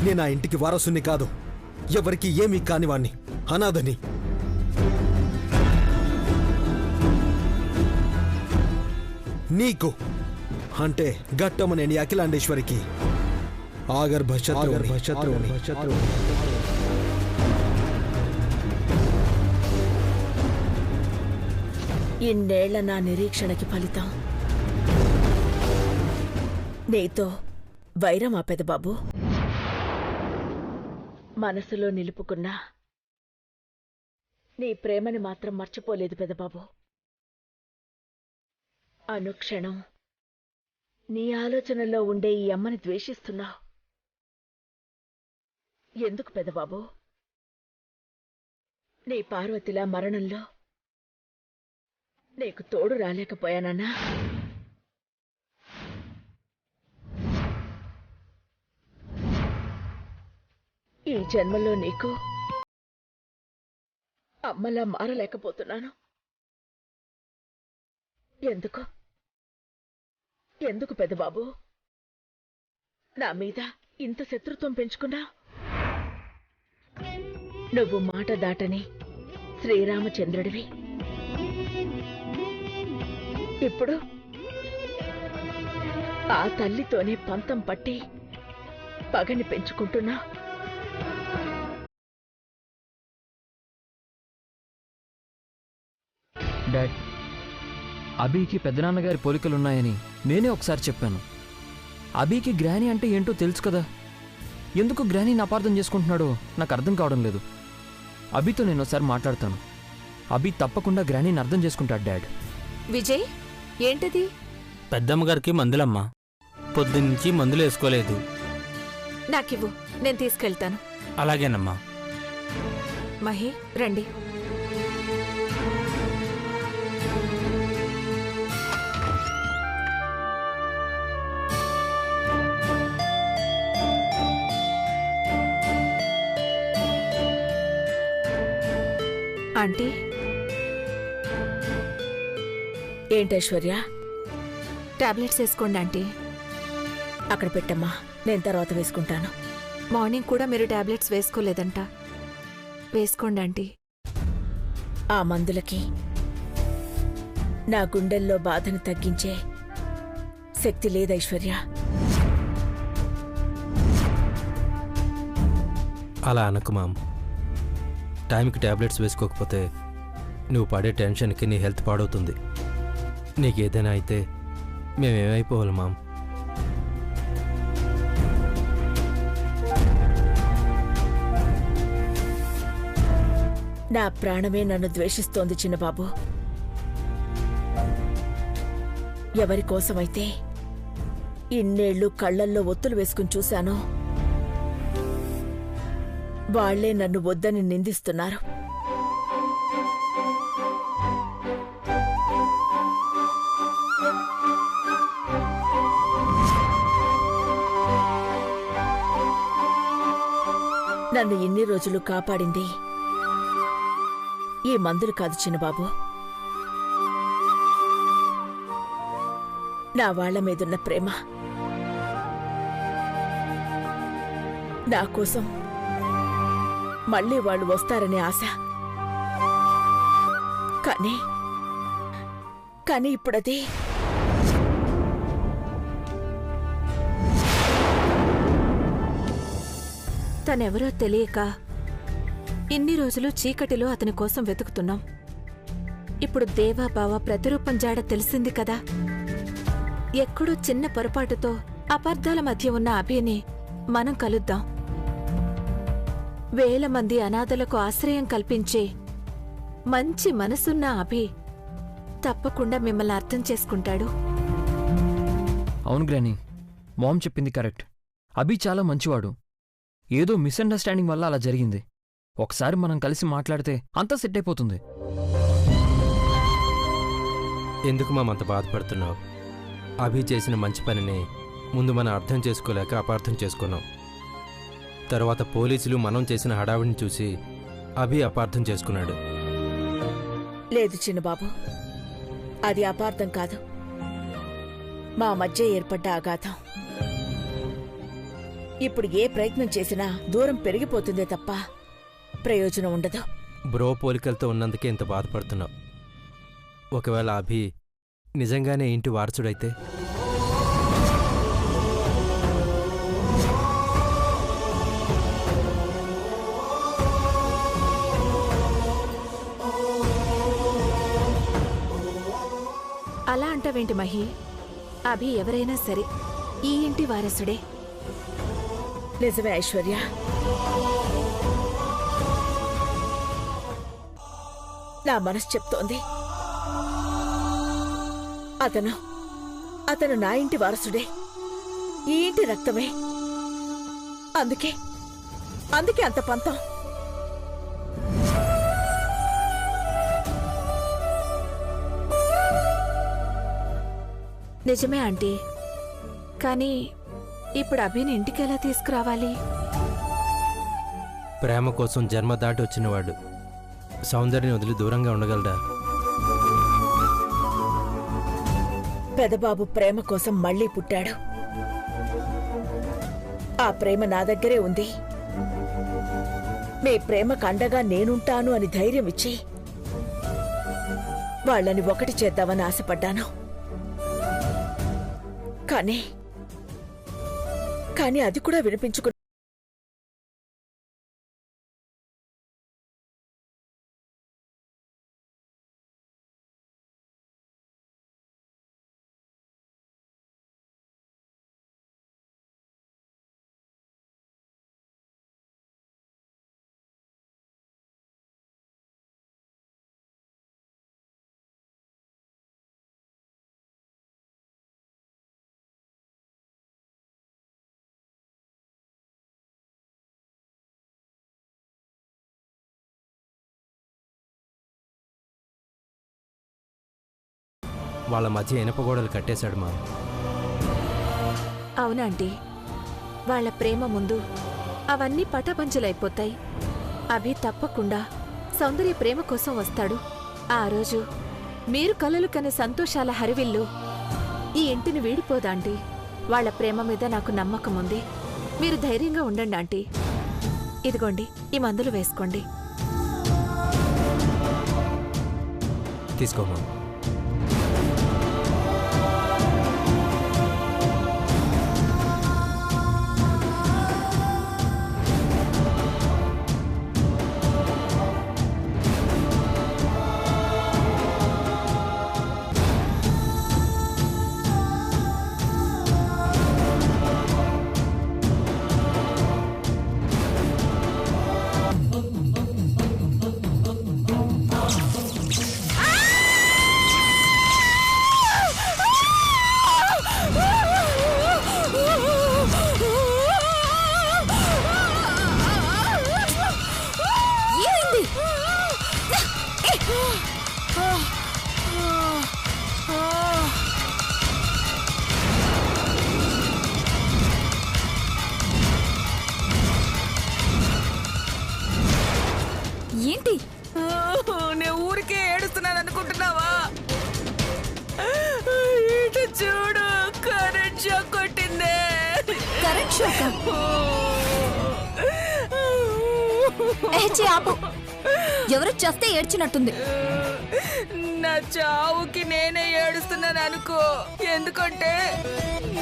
నేను ఆ ఇంటికి వారసుని కాదు, ఎవరికి ఏమీ కానివాణ్ణి, అనాథని. నీకు అంటే ఘట్టమనేని అఖిలాండేశ్వరికి ఆగర్భశత్రువుని. ఇన్నేళ్ల నా నిరీక్షణకి ఫలితం నీతో వైరమా పెదబాబు? మనసులో నిలుపుకున్నా నీ ప్రేమని మాత్రం మర్చిపోలేదు పెదబాబు. అనుక్షణం నీ ఆలోచనలో ఉండే ఈ అమ్మని ద్వేషిస్తున్నావు. ఎందుకు పెదబాబు? నీ పార్వతిలా మరణంలో నీకు తోడు రాలేకపోయానన్నా? ఈ జన్మలో నీకు అమ్మలా మారలేకపోతున్నాను. ఎందుకు ఎందుకు పెదబాబు నా మీద ఇంత శత్రుత్వం పెంచుకున్నా? నువ్వు మాట దాటని శ్రీరామచంద్రుడివి. ఇప్పుడు ఆ తల్లితోనే పంతం పట్టి పగని పెంచుకుంటున్నా. డాడ్, అబీకి పెద్దనాన్నగారి పోలికలున్నాయని నేనే ఒకసారి చెప్పాను. అబీకి గ్రానీ అంటే ఏంటో తెలుసు కదా. ఎందుకు గ్రానీని అపార్థం చేసుకుంటున్నాడో నాకు అర్థం కావడం లేదు. అబీతో నేను ఒకసారి మాట్లాడతాను. అబీ తప్పకుండా గ్రానీని అర్థం చేసుకుంటాడు డాడ్. విజయ్, ఏంటది? పెద్దమ్మగారికి మందులమ్మా, పొద్దున్నుంచి మందులు వేసుకోలేదు. నాకివ్వు, నేను తీసుకెళ్తాను. అలాగేనమ్మా. మహి, రండి. ఆంటీ, ఏంటైశ్వర్య? టాబ్లెట్స్ వేసుకోండి ఆంటీ. అక్కడ పెట్టమ్మా, నేను తర్వాత వేసుకుంటాను. మార్నింగ్ కూడా మీరు టాబ్లెట్స్ వేసుకోలేదంట. వేసుకోండి ఆంటీ. ఆ మందులకి నా గుండెల్లో బాధను తగ్గించే శక్తి లేదైశ్వర్య. అలా అనకు మామ్. టైంకి టాబ్లెట్స్ వేసుకోకపోతే నువ్వు పడే టెన్షన్కి నీ హెల్త్ పాడవుతుంది. నీకేదైనా అయితే మేమేమైపోవాలి మామ్? నా ప్రాణమే నన్ను ద్వేషిస్తోంది చిన్నబాబు. ఎవరి కోసమైతే ఇన్నేళ్లు కళ్లల్లో ఒత్తులు వేసుకుని చూశానో వాళ్లే నన్ను వద్దని నిందిస్తున్నారు. నన్ను ఇన్ని రోజులు కాపాడింది ఈ మందులు కాదు చిన్నబాబు, నా వాళ్ల మీదున్న ప్రేమ. నా కోసం మళ్లీ వాళ్ళు వస్తారనే ఆశ. కానీ ఇప్పుడది తనెవరో తెలియక ఇన్ని రోజులు చీకటిలో అతని కోసం వెతుకుతున్నాం. ఇప్పుడు దేవాబావ ప్రతిరూపం జాడ తెలిసింది కదా. ఎక్కడో చిన్న పొరపాటుతో అపార్థాల మధ్య ఉన్న అభిని మనం కలుద్దాం. వేల మంది అనాథలకు ఆశ్రయం కల్పించే మంచి మనసున్న అభి తప్పకుండా మిమ్మల్ని అర్థం చేసుకుంటాడు. అవును గ్రానీ, మామ్ చెప్పింది కరెక్ట్. అభి చాలా మంచివాడు. ఏదో మిస్అండర్స్టాండింగ్ వల్ల అలా జరిగింది. ఒకసారి మనం కలిసి మాట్లాడితే అంతా సెట్ అయిపోతుంది. ఎందుకు మామ అంత బాధపడుతున్నావు? అభి చేసిన మంచి పనిని ముందు మనం అర్థం చేసుకోలేక అపార్థం చేసుకున్నాం. తర్వాత పోలీసులు మనం చేసిన హడావిడిని చూసి అభి అపార్థం చేసుకున్నాడు. లేదు చిన్నబాబు, అది అపార్థం కాదు, మా మధ్య ఏర్పడ్డ అగాధం. ఇప్పుడు ఏ ప్రయత్నం చేసినా దూరం పెరిగిపోతుందే తప్ప ప్రయోజనం ఉండదు. బ్రో పోలికలతో ఉన్నందుకే ఇంత బాధపడుతున్నావు. ఒకవేళ అభి నిజంగానే ఇంటి వారసుడైతే? అలా అంటావేంటి మహి? అభి ఎవరైనా సరే ఈ ఇంటి వారసుడే. నిజమే ఐశ్వర్య. నా మనసు చెప్తోంది అతను నా ఇంటి వారసుడే, ఈ ఇంటి రక్తమే. అందుకే అంత పంతం. నిజమే ఆంటీ, కానీ ఇప్పుడు అభిని ఇంటికెలా తీసుకురావాలి? ప్రేమ కోసం జన్మ దాటి వచ్చినవాడు సౌందర్యం వదిలి దూరంగా ఉండగలడా? పెదబాబు ప్రేమ కోసం మళ్లీ పుట్టాడు. ఆ ప్రేమ నా దగ్గరే ఉంది. మీ ప్రేమకు అండగా నేనుంటాను అని ధైర్యం ఇచ్చి వాళ్ళని ఒకటి చేద్దామని ఆశపడ్డాను. కానీ అది కూడా వినిపించుకు వాళ్ళ మధ్య ఇనపగోడలు కట్టేశాడు మా. అవునంటీ, వాళ్ళ ప్రేమ ముందు అవన్నీ పటాపంచలైపోతాయి. అభి తప్పకుండా సౌందర్య ప్రేమ కోసం వస్తాడు. ఆ రోజు మీరు కలలు కనే సంతోషాల హరివిల్లు ఈ ఇంటిని వీడిపోదాంటీ. వాళ్ళ ప్రేమ మీద నాకు నమ్మకం ఉంది. మీరు ధైర్యంగా ఉండండి ఆంటీ. ఇదిగోండి, ఈ మందులు వేసుకోండి. తీసుకోమా. ఏంటి? నేను ఊరికే ఏడుస్తున్నాను అనుకుంటున్నావా? ఇటు చూడు, కరెంట్ షాక్ కొట్టిందే. Current shock? ఆపు. ఎవరు చేస్తే ఏడ్చినట్టుంది. నా చావుకి నేనే ఏడుస్తున్నాను అనుకో. ఎందుకంటే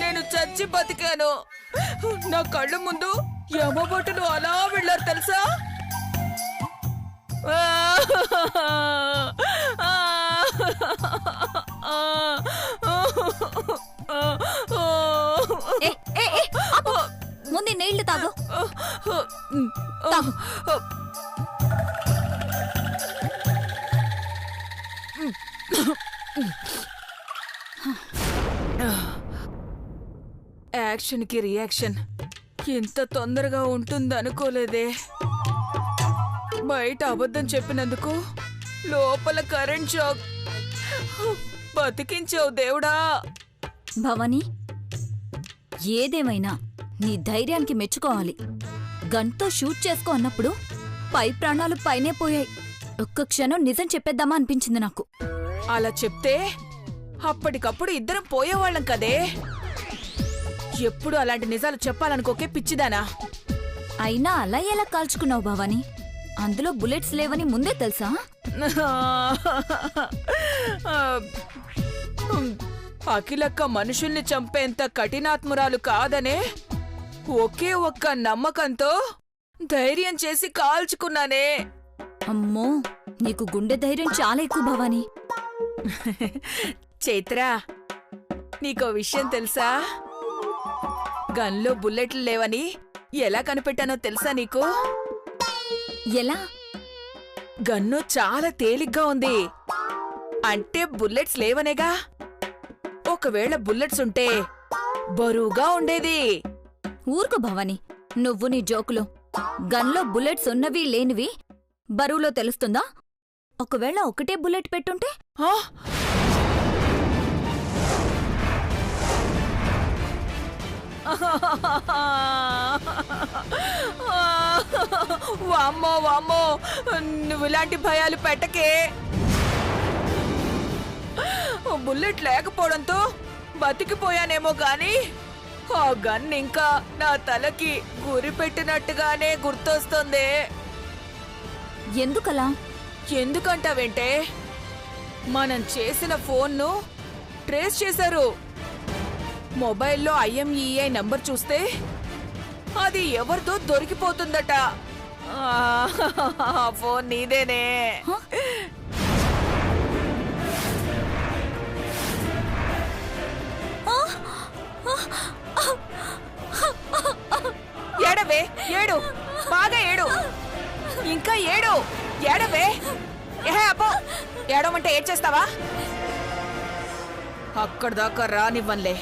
నేను చచ్చి బతికాను. నా కళ్ళ ముందు యమబొట్టులు అలా వెళ్ళారు తెలుసా? ముందు నీళ్లు తాగు. యాక్షన్కి రియాక్షన్ ఇంత తొందరగా ఉంటుందనుకోలేదే. బయట అబద్ధం చెప్పినందుకు లోపల కరెంట్ షాక్. బతికించావు దేవుడా. భవానీ, ఏదేమైనా నీ ధైర్యానికి మెచ్చుకోవాలి. గన్తో షూట్ చేసుకో అన్నప్పుడు పై ప్రాణాలు పైనే పోయాయి. ఒక్క క్షణం నిజం చెప్పేద్దామా అనిపించింది నాకు. అలా చెప్తే అప్పటికప్పుడు ఇద్దరం పోయేవాళ్ళం కదే. ఎప్పుడు అలాంటి నిజాలు చెప్పాలనుకోకే పిచ్చిదానా. అయినా అలా ఎలా కాల్చుకున్నావు భవానీ? అందులో బుల్లెట్స్ లేవని ముందే తెలుసా? అఖిలక్క మనుషుల్ని చంపేంత కఠినాత్మురాలు కాదనే ఒకే ఒక్క నమ్మకంతో ధైర్యం చేసి కాల్చుకున్నానే. అమ్మో, నీకు గుండె ధైర్యం చాలా ఎక్కువ భవానీ. చైత్ర, నీకో విషయం తెలుసా? గన్లో బుల్లెట్లు లేవని ఎలా కనిపెట్టానో తెలుసా నీకు? ఎలా? గన్ను చాలా తేలిగ్గా ఉంది అంటే బుల్లెట్స్ లేవనేగా. ఒకవేళ బుల్లెట్స్ ఉంటే బరువుగా ఉండేది. ఊరుకో భవానీ, నువ్వు నీ జోకులు. గన్లో బుల్లెట్స్ ఉన్నవి లేనివి బరువులో తెలుస్తుందా? ఒకవేళ ఒకటే బుల్లెట్ పెట్టుంటే? ఆ? వామ్మో వామ్మో, నువ్వు ఇలాంటి భయాలు పెట్టకే. బుల్లెట్ లేకపోవడంతో బతికిపోయానేమో గాని ఆ గన్ ఇంకా నా తలకి గురి పెట్టినట్టుగానే గుర్తొస్తుంది. ఎందుకలా? ఎందుకంటావేంటే, మనం చేసిన ఫోన్ను ట్రేస్ చేశారు. మొబైల్లో IMEI నంబర్ చూస్తే అది ఎవరిదో దొరికిపోతుందట. ఆ ఫోన్ నీదేనే. ఏడవే, ఏడు, బాగా ఏడు, ఇంకా ఏడు, ఏడవే. అప్పో, ఏడవమంటే ఏడ్ చేస్తావా? అక్కడిదాకా రానివ్వన్లే,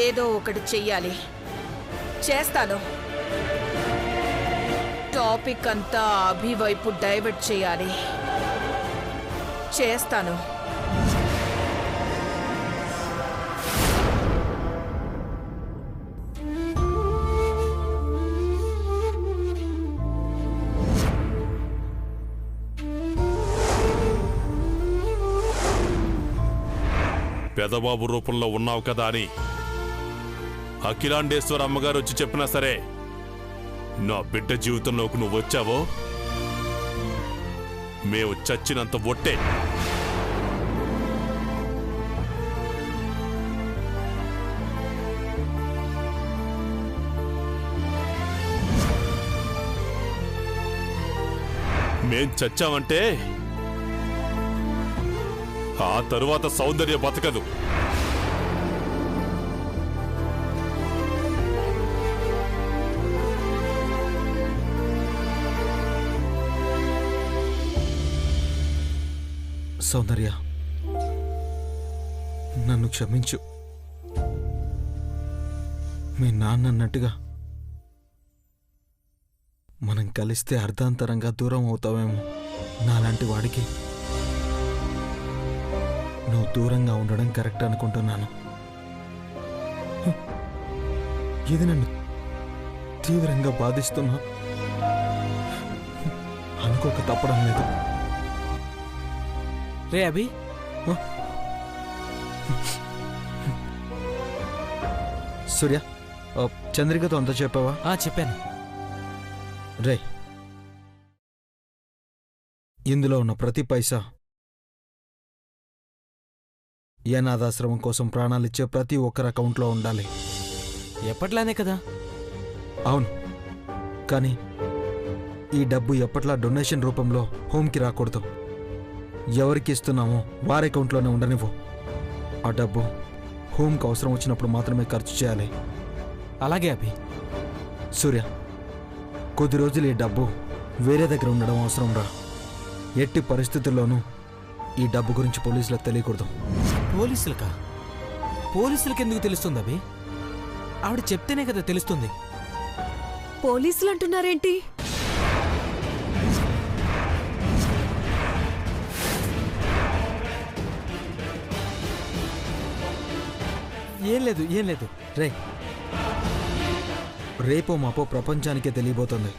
ఏదో ఒకటి చెయ్యాలి. చేస్తాను. టాపిక్ అంతా అభి వైపు డైవర్ట్ చేయాలి. చేస్తాను. పెదబాబు రూపంలో ఉన్నావు కదా అని అఖిలాండేశ్వర అమ్మగారు వచ్చి చెప్పినా సరే, నా బిడ్డ జీవితంలోకి నువ్వు వచ్చావో మేము చచ్చినంత ఒట్టే. మేం చచ్చామంటే ఆ తరువాత సౌందర్య బతకదు. సౌందర్య, నన్ను క్షమించు. మీ నాన్న అన్నట్టుగా మనం కలిస్తే అర్ధాంతరంగా దూరం అవుతావేమో. నాలాంటి వాడికి నువ్వు దూరంగా ఉండడం కరెక్ట్ అనుకుంటున్నాను. ఇది నన్ను తీవ్రంగా బాధిస్తున్నా. అనుకోక తప్పడం లేదు. రే అభి, సూర్య, చంద్రికతో అంతా చెప్పావా? చెప్పాను. రే, ఇందులో ఉన్న ప్రతి పైసా ఈ అనాథాశ్రమం కోసం ప్రాణాలిచ్చే ప్రతి ఒక్కరి అకౌంట్లో ఉండాలి. ఎప్పట్లానే కదా? అవును, కానీ ఈ డబ్బు ఎప్పట్లా డొనేషన్ రూపంలో హోమ్కి రాకూడదు. ఎవరికి ఇస్తున్నామో వారి అకౌంట్లోనే ఉండనివ్వు. ఆ డబ్బు హోమ్కి అవసరం వచ్చినప్పుడు మాత్రమే ఖర్చు చేయాలి. అలాగే అభి. సూర్య, కొద్ది రోజులు ఈ డబ్బు వేరే దగ్గర ఉండడం అవసరం రా. ఎట్టి పరిస్థితుల్లోనూ ఈ డబ్బు గురించి పోలీసులకు తెలియకూడదు. పోలీసులకా? పోలీసులకి ఎందుకు తెలుస్తుంది అభి? ఆవిడ చెప్తేనే కదా తెలుస్తుంది. పోలీసులు అంటున్నారేంటి? ఏం లేదు, ఏం లేదు. రేపో మాపో ప్రపంచానికే తెలియబోతుంది.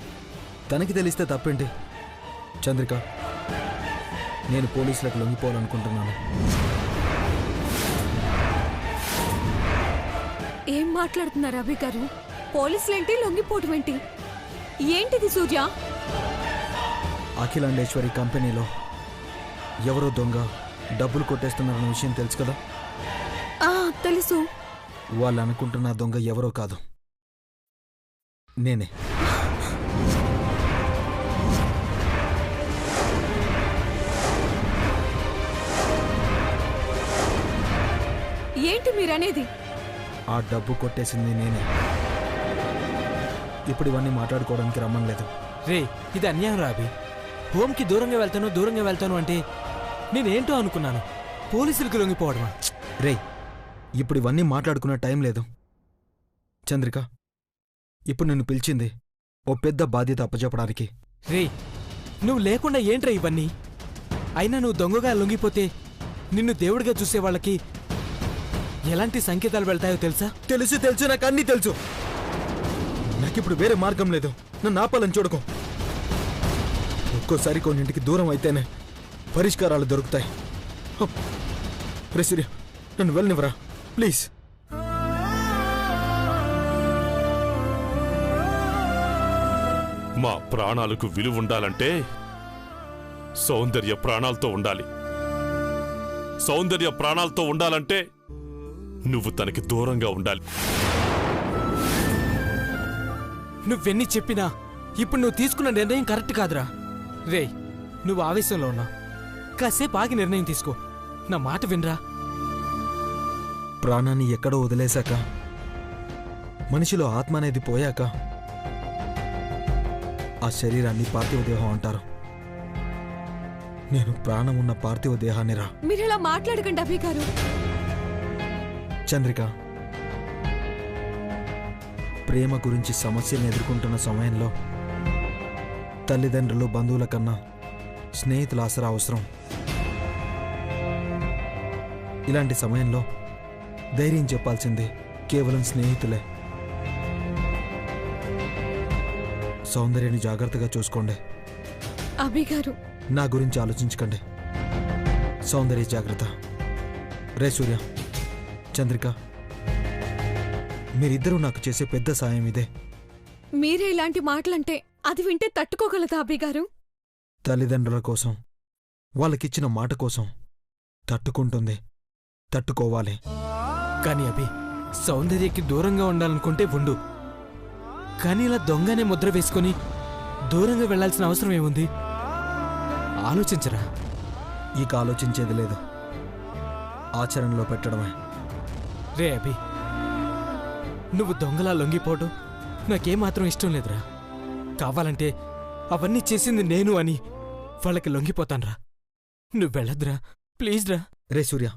తనకి తెలిస్తే తప్పేంటి? చంద్రిక, నేను పోలీసులకు లొంగిపోవాలనుకుంటున్నాను. ఏం మాట్లాడుతున్నారు అభి గారు? పోలీసులేంటి, లొంగిపోవటం ఏంటి? ఏంటిది సూర్య? అఖిలాండేశ్వరి కంపెనీలో ఎవరో దొంగ డబ్బులు కొట్టేస్తున్నారన్న విషయం తెలుసు కదా? తెలుసు. వాళ్ళు అనుకుంటున్న దొంగ ఎవరో కాదు, నేనే. ఏంటి మీరనేది? ఆ డబ్బు కొట్టేసింది నేనే. ఇప్పుడు ఇవన్నీ మాట్లాడుకోవడానికి రమ్మనలేదు. రే, ఇది అన్యాయం రాబి. హోమ్కి దూరంగా వెళ్తాను అంటే నేనేంటో అనుకున్నాను. పోలీసులకు లొంగిపోవడమా? రే, ఇప్పుడు ఇవన్నీ మాట్లాడుకునే టైం లేదు. చంద్రిక, ఇప్పుడు నిన్ను పిలిచింది ఓ పెద్ద బాధ్యత అప్పచెప్పడానికి. రే, నువ్వు లేకుండా ఏంట్రా ఇవన్నీ? అయినా నువ్వు దొంగగా లొంగిపోతే నిన్ను దేవుడిగా చూసేవాళ్ళకి ఎలాంటి సంకేతాలు వెళ్తాయో తెలుసా? తెలుసు, నాకు అన్నీ తెలుసు. నాకిప్పుడు వేరే మార్గం లేదు. నన్ను ఆపాలని చూడకు. ఒక్కోసారి కొన్నింటికి దూరం అయితేనే పరిష్కారాలు దొరుకుతాయి. రే సూర్య, నన్ను వెళ్ళనివ్వరా ప్లీజ్. మా ప్రాణాలకు విలువ ఉండాలంటే సౌందర్య ప్రాణాలతో ఉండాలి. సౌందర్య ప్రాణాలతో ఉండాలంటే నువ్వు తనకి దూరంగా ఉండాలి. నువ్వెన్ని చెప్పినా ఇప్పుడు నువ్వు తీసుకున్న నిర్ణయం కరెక్ట్ కాదురా. రే, నువ్వు ఆవేశంలో ఉన్నావు. కాసేపు ఆగి నిర్ణయం తీసుకో. నా మాట వినరా. ప్రాణాన్ని ఎక్కడో వదిలేశాక, మనిషిలో ఆత్మ అనేది పోయాక ఆ శరీరాన్ని పార్థివ దేహం అంటారు. నేను ప్రాణం ఉన్న పార్థివ దేహాన్ని రా. మీరిలా మాట్లాడకండి అభి గారు. చంద్రిక, ప్రేమ గురించి సమస్యను ఎదుర్కొంటున్న సమయంలో తల్లిదండ్రులు, బంధువుల కన్నా స్నేహితుల ఆసరా అవసరం. ఇలాంటి సమయంలో ధైర్యం చెప్పాల్సింది కేవలం స్నేహితులే. సౌందర్యాన్ని జాగ్రత్తగా చూసుకోండి. అభి గారు, నా గురించి ఆలోచించకండి. సౌందర్య జాగ్రత్త. రే సూర్య, చంద్రిక, మీరిద్దరూ నాకు చేసే పెద్ద సాయం ఇదే. మీరే ఇలాంటి మాటలంటే అది వింటే తట్టుకోగలదా అభి గారు? తల్లిదండ్రుల కోసం, వాళ్ళకిచ్చిన మాట కోసం తట్టుకుంటుంది, తట్టుకోవాలి. కానీ అభి, సౌందర్యకి దూరంగా ఉండాలనుకుంటే ఉండు. కానీ ఇలా దొంగనే ముద్ర వేసుకొని దూరంగా వెళ్లాల్సిన అవసరం ఏముంది? ఆలోచించరా. ఇక ఆలోచించేది లేదు, ఆచరణలో పెట్టడమే. రే అభి, నువ్వు దొంగలా లొంగిపోవడం నాకేమాత్రం ఇష్టం లేదురా. కావాలంటే అవన్నీ చేసింది నేను అని వాళ్ళకి లొంగిపోతాన్రా. నువ్వు వెళ్ళద్దురా, ప్లీజ్ రా. రే సూర్య,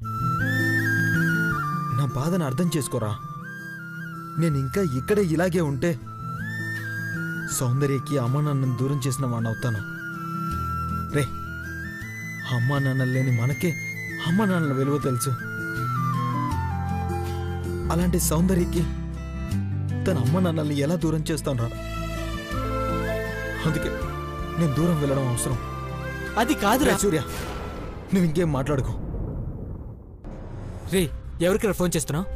నా బాధను అర్థం చేసుకోరా. నేనింకా ఇక్కడే ఇలాగే ఉంటే సౌందర్యకి అమ్మా నాన్నను దూరం చేసిన వాడిని అవుతాను. రే, అమ్మా నాన్నలు లేని మనకే అమ్మా నాన్నల విలువ తెలుసు. అలాంటి సౌందర్యకి తన అమ్మ నాన్నల్ని ఎలా దూరం చేస్తాను రా. అందుకే నేను దూరం వెళ్ళడం అవసరం. అది కాదురా సూర్య, నువ్వు ఇంకేం మాట్లాడుకో. రే, ఎవరికి ఫోన్ చేస్తున్నావు?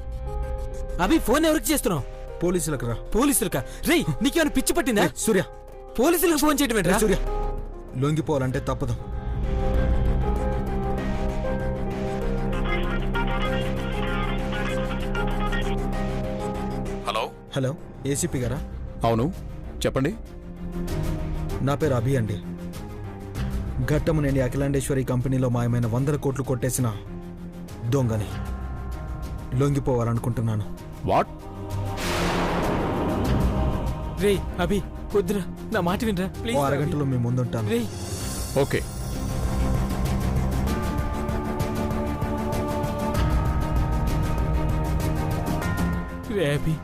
అభి, ఫోన్ ఎవరికి చేస్తున్నావు? పోలీసులకు రా. పోలీసులకా? రే, నీకేమైనా పిచ్చి పట్టిందా? సూర్య, పోలీసులకు ఫోన్ చేయటం ఏంట్రా? సూర్య, లొంగిపోవాలంటే తప్పదు. హలో హలో, ఏసీపీ గారా? అవును, చెప్పండి. నా పేరు అభి అండి. ఘట్టమునేని అఖిలాండేశ్వరి కంపెనీలో మాయమైన 100 కోట్లు కొట్టేసిన దొంగని. లొంగిపోవాలనుకుంటున్నాను. వాట్? రే అభి, వద్దురా, నా మాట వినరా ప్లీజ్. అరగంటలో మీ ముందుంటాను. రే, ఓకే. రే అభి,